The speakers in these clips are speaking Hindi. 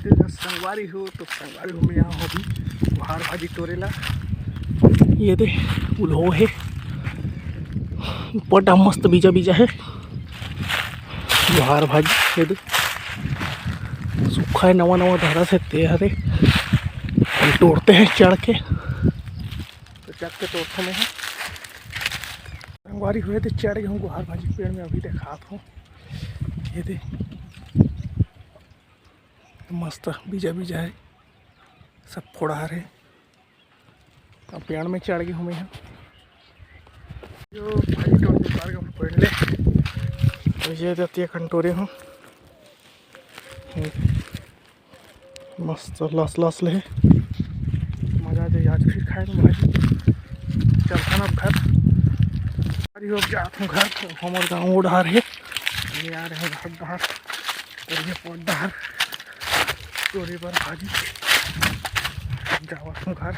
संगवारी हो तो संगवारी हो में यहाँ हो भी गुहार भाजी तोड़ेला। ये दे उल्हो है बड़ा मस्त बीजा बीजा है गुहार भाजी। ये दे सूखा है नवा नवा धारा से ते हरे हम तोड़ते हैं चढ़ के, तो चढ़ के तोड़ते में है संगवारी हुए थे चढ़ गए हूँ गुहार भाजी पेड़ में। अभी देखा हूँ ये दे मस्त बीजा बीजा है सब फोड़ा है। अब पेड़ में चढ़ गए हूँ मैं जो भाजी तोड़ के उतार के पेड़ ले ये देती कंटोरे हूँ मस्त लस लस ले मजा दे। आज फिर खाए भाजी चलता ना घर अब जाता हूँ घर। हमारे गाँव उड़ार है ये आ रहे हैं घर बाहर और ये पौधार चोरी पर भाजी जावा हूँ घर।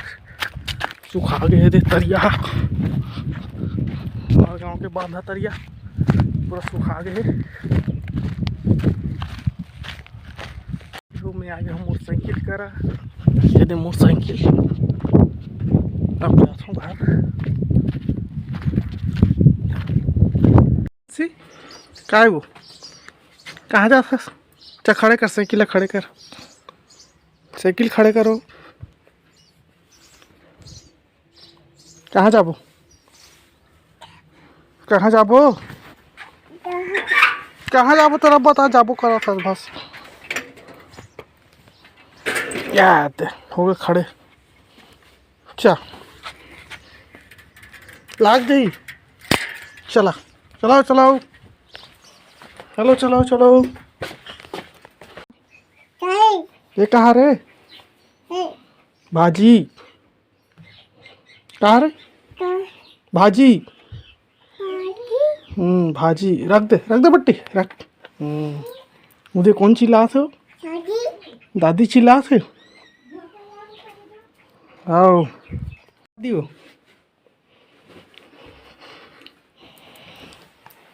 सुखा गए थे तरिया और गाँव के बांधा तरिया पूरा सुखा गए। मैं आ गया हूँ मोटरसाइकिल करा ये दे मोटरसाइकिल। अब जाता हूँ घर। सी का है वो कहाँ जाता चा खड़े कर साइकिल खड़े कर साइकिल खड़े करो। कहाँ जाबो कहाँ जाबो कहाँ जाबो तेरा बता जाबो करा था बस याद हो गए खड़े। चा लाग गई चला चलाओ चलाओ चलो चलो चलो। ये कहाँ रे भाजी कहाँ रे भाजी भाजी रख दे बट्टी रख। मुझे कौन चिल्ला थे दादी चिल्ला थे आओ दियो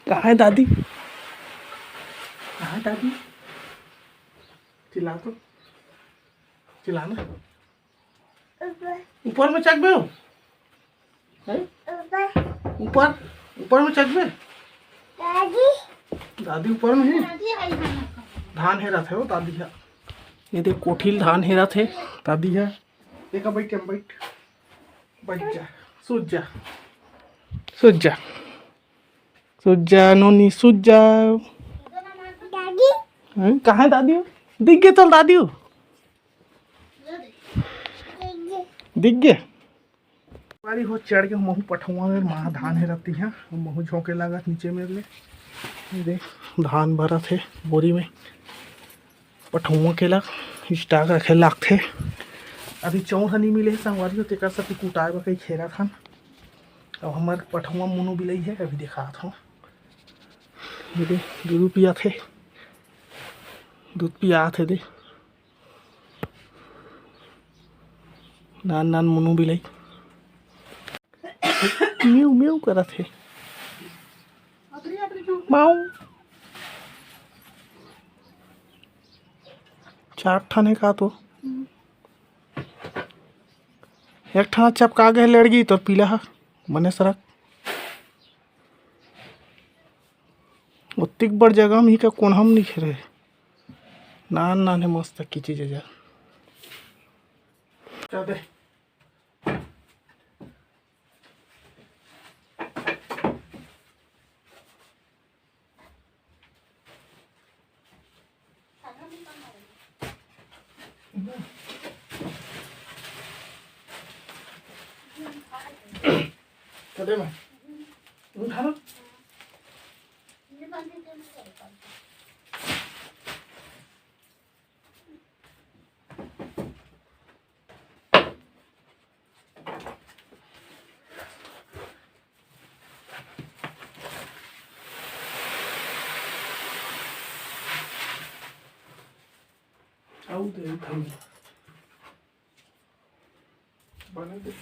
कहाँ है दादी कहाँ है दादी चिल्ला तो चिल्लाना ऊपर में चक बे ऊपर ऊपर में चक बे दादी ऊपर में है धान हेरा थे वो दादी है। ये देख कोठिल धान हेरा थे दादी है। देखा बैठ बैठ बैठ जा सूझ जा सूझ जा सूझ जा नोनी सूझ जाओ। कहाँ है दादी हो दिख गए चल दादी हो दिख गए। बारी हो चढ़ के महू पठुआ में माँ धान है रहती है महू झोंके लगा नीचे मेरे लिए। देख धान भरा थे बोरी में पठुआ के लग स्टाक रखे लाग थे। अभी चौथ नहीं मिले संगवारी तेकर सब कुटाए बकई खेरा था। अब हमारे पठुआ मुनो बिलई है अभी देखा था ये दे दूध पिया थे दूध पिया थे दे नान नान मुनु बिलई म्यू म्यू करा थे माऊ चार ठाने का तो एक ठाना चपका गए लड़गी तो पीला मने सरक उत्तिक बड़ जगह में ही का कौन हम नहीं खेरे नान नान है मस्त की चीज है दे चले मैं उठा लो आओ दे उठाओ बने दे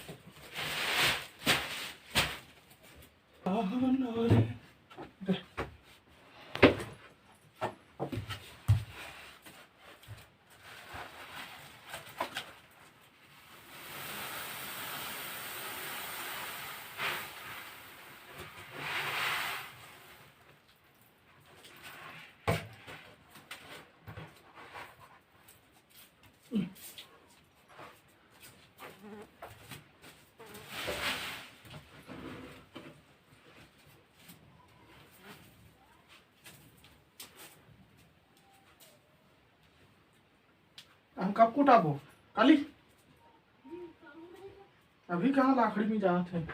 हम कब कुटाबो काली? अभी कहाँ लाखड़ी में जाते हैं?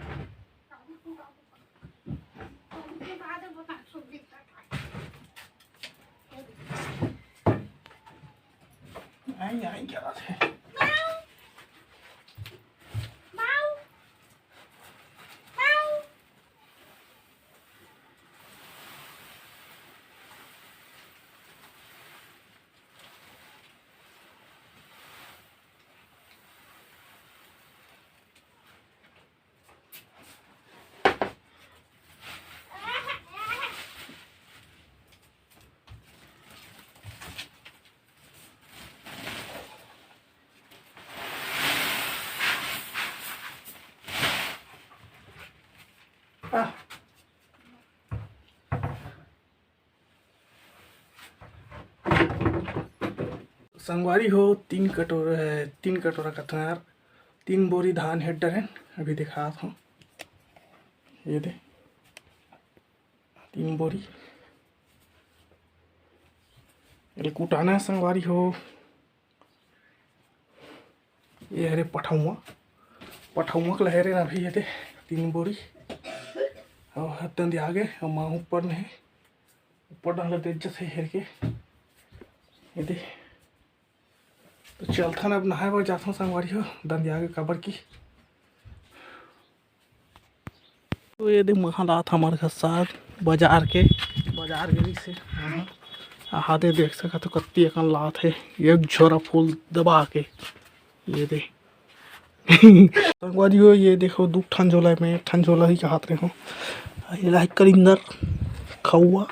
आई आई क्या बात है? संगवारी हो, 3 कटोरा कतनार 3 बोरी धान हेडर है। अभी दिखा था, ये दे 3 बोरी ये कुटाना है संगवारी हो। ये हरे पठौआ के लहरे अभी ये दे 3 बोरी और हत्तन दे आगे और माँ ऊपर में है, ऊपर डाल दे जैसे हेर के ये दे। तो चलता ना अब नहाए बर जाता हूँ संगवारी हो, दंदिया के कबर की। तो ये दे महा लात हमारे घर साग बाजार गेली से हाँ दे देख सका तो कत्ती अकन लात है। एक झोरा फूल दबा के ये दे संगवारी हो। ये देखो 2 ठन झोला में 1 ठन झोला ही हाथ रहे हो। ये लाई कलिंदर खौआ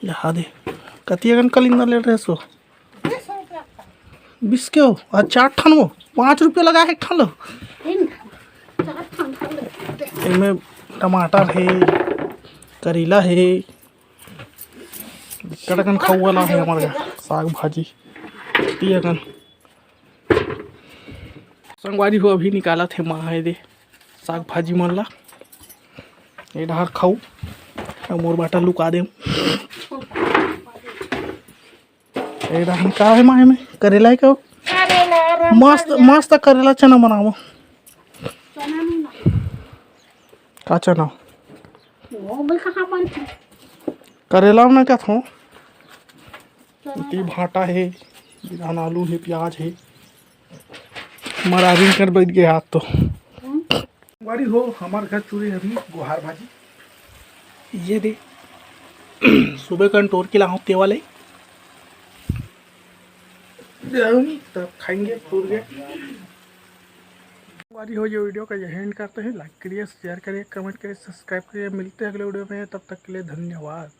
यहाँ दे कत्ती अकन कलिंदर ले रहे सो 20 के हो और 4 ठन वो 5 रुपये लगा है ठन लो। इनमें टमाटर है, करेला है, कड़कन खौआ ला है हमारे साग भाजी तीयकन संगवारी हो। अभी निकाला थे माँ है दे साग भाजी मन ला। ये डहर खाऊ मोर बाटा लुका दे। ये का है माँ में करेला है क्यों मस्त करेला चना बनाओ का चना करेला में क्या था भाटा है, आलू है, प्याज है, मरारी कर बैठ गए हाथ। तो वारी हो हमारे घर चूरी अभी गुहार भाजी ये दे सुबह का टोर के लाऊं ते वाले तब खाएंगे टूर के। वारी हो ये वीडियो का यही एंड करते हैं। लाइक करिए, शेयर करिए, कमेंट करिए, सब्सक्राइब करिए। मिलते हैं अगले वीडियो में, तब तक के लिए धन्यवाद।